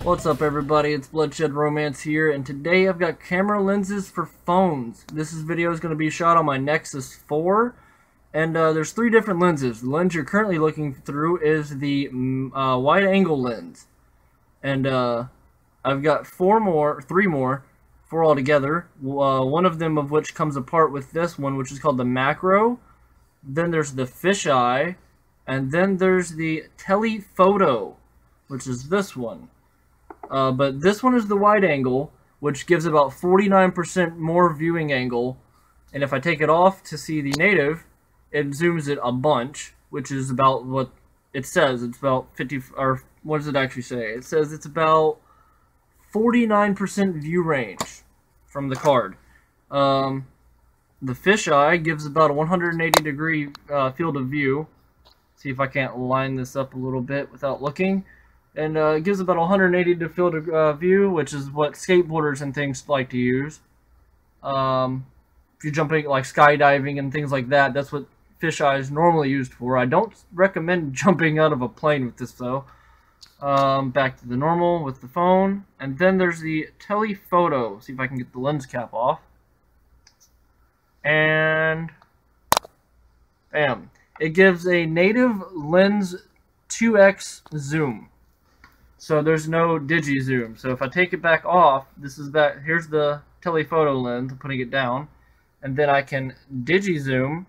What's up, everybody? It's Bloodshed Romance here, and today I've got camera lenses for phones. This video is going to be shot on my Nexus 4, and there's three different lenses. The lens you're currently looking through is the wide-angle lens, and I've got three more, four altogether. One of them of which comes apart with this one, which is called the macro. Then there's the fisheye, and then there's the telephoto, which is this one. But this one is the wide angle, which gives about 49% more viewing angle. And if I take it off to see the native, it zooms it a bunch, which is about what it says. It's about 50, or what does it actually say? It says it's about 49% view range from the card. The fisheye gives about a 180-degree field of view. See if I can't line this up a little bit without looking. And it gives about 180 to field of view, which is what skateboarders and things like to use. If you're jumping, like skydiving and things like that, that's what fisheye is normally used for. I don't recommend jumping out of a plane with this, though. Back to the normal with the phone. And then there's the telephoto. See if I can get the lens cap off. And bam. It gives a native lens 2x zoom. So there's no digi zoom. So if I take it back off, here's the telephoto lens, I'm putting it down, and then I can digi zoom,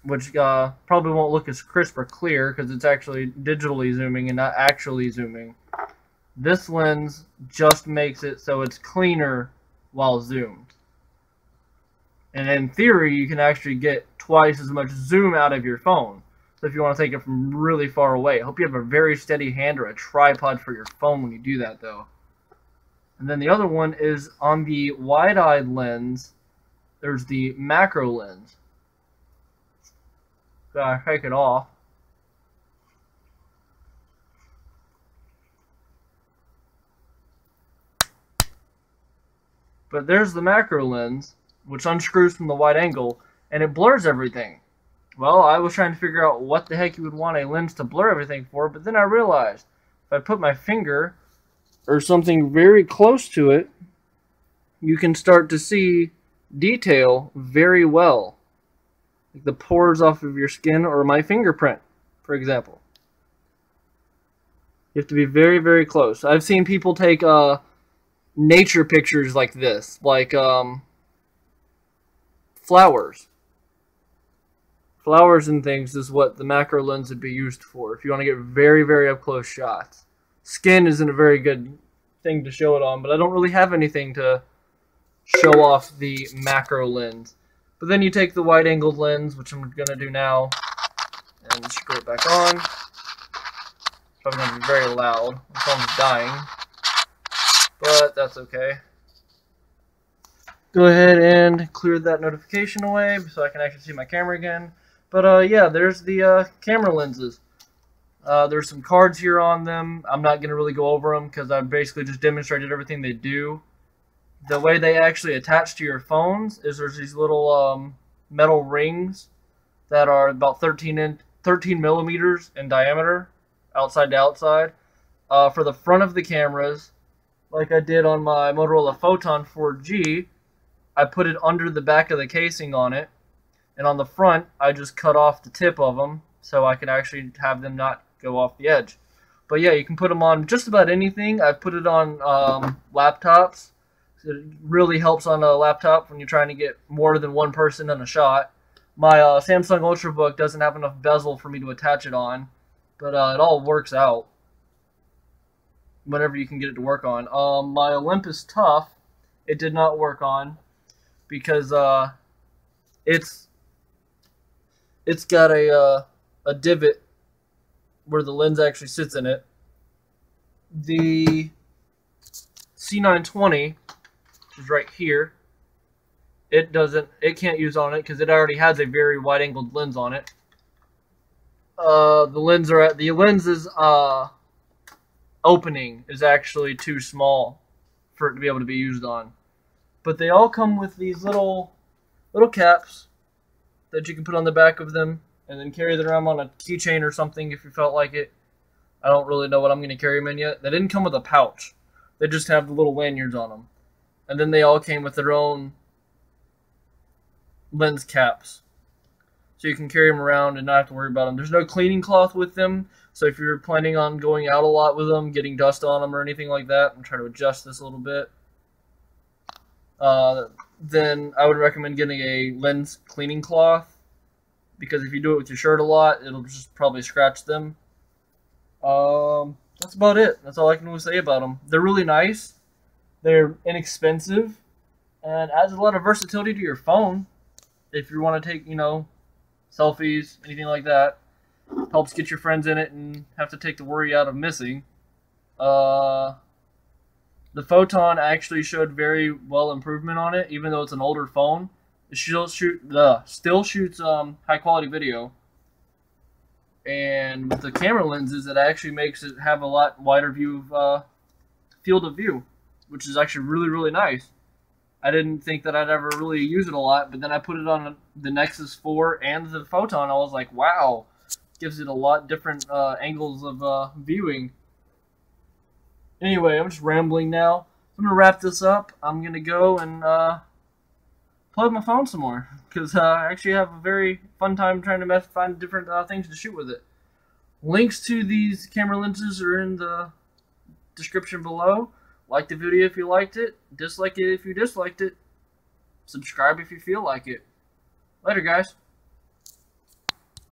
which probably won't look as crisp or clear because it's actually digitally zooming and not actually zooming. This lens just makes it so it's cleaner while zoomed. And in theory, you can actually get twice as much zoom out of your phone. So if you want to take it from really far away. I hope you have a very steady hand or a tripod for your phone when you do that, though. And then the other one is on the wide-eyed lens, there's the macro lens. So I take it off. But there's the macro lens, which unscrews from the wide angle, and it blurs everything. Well, I was trying to figure out what the heck you would want a lens to blur everything for, but then I realized if I put my finger or something very close to it, you can start to see detail very well. Like the pores off of your skin or my fingerprint, for example. You have to be very, very close. I've seen people take nature pictures like this, like flowers. Flowers and things is what the macro lens would be used for if you want to get very, very up close shots. Skin isn't a very good thing to show it on, but I don't really have anything to show off the macro lens. But then you take the wide angled lens, which I'm going to do now, and screw it back on. Probably going to be very loud. My phone's dying, but that's okay. Go ahead and clear that notification away so I can actually see my camera again. But yeah, there's the camera lenses. There's some cards here on them. I'm not going to really go over them because I basically just demonstrated everything they do. The way they actually attach to your phones is there's these little metal rings that are about 13 millimeters in diameter, outside to outside. For the front of the cameras, like I did on my Motorola Photon 4G, I put it under the back of the casing on it, and on the front, I just cut off the tip of them so I can actually have them not go off the edge. But yeah, you can put them on just about anything. I've put it on laptops. It really helps on a laptop when you're trying to get more than one person in a shot. My Samsung Ultrabook doesn't have enough bezel for me to attach it on, but it all works out whenever you can get it to work on. My Olympus Tough, it did not work on, because it's got a divot where the lens actually sits in it. The C920, which is right here, it can't use on it because it already has a very wide-angled lens on it. The lens's opening is actually too small for it to be able to be used on. But they all come with these little caps that you can put on the back of them and then carry them around on a keychain or something if you felt like it. I don't really know what I'm going to carry them in yet. They didn't come with a pouch. They just have the little lanyards on them. And then they all came with their own lens caps. So you can carry them around and not have to worry about them. There's no cleaning cloth with them. So if you're planning on going out a lot with them, getting dust on them or anything like that, I'm trying to adjust this a little bit. Then I would recommend getting a lens cleaning cloth, because if you do it with your shirt a lot, it'll just probably scratch them. That's about it. That's all I can really say about them. They're really nice. They're inexpensive, and adds a lot of versatility to your phone. If you want to take, selfies, anything like that. Helps get your friends in it and have to take the worry out of missing. The Photon actually showed very well improvement on it, even though it's an older phone. It still shoots high quality video. And with the camera lenses, it actually makes it have a lot wider view of field of view, which is actually really, really nice. I didn't think that I'd ever really use it a lot, but then I put it on the Nexus 4 and the Photon. I was like, wow, gives it a lot different angles of viewing. Anyway, I'm just rambling now. I'm going to wrap this up. I'm going to go and play with my phone some more, because I actually have a very fun time trying to find different things to shoot with it. Links to these camera lenses are in the description below. Like the video if you liked it. Dislike it if you disliked it. Subscribe if you feel like it. Later, guys.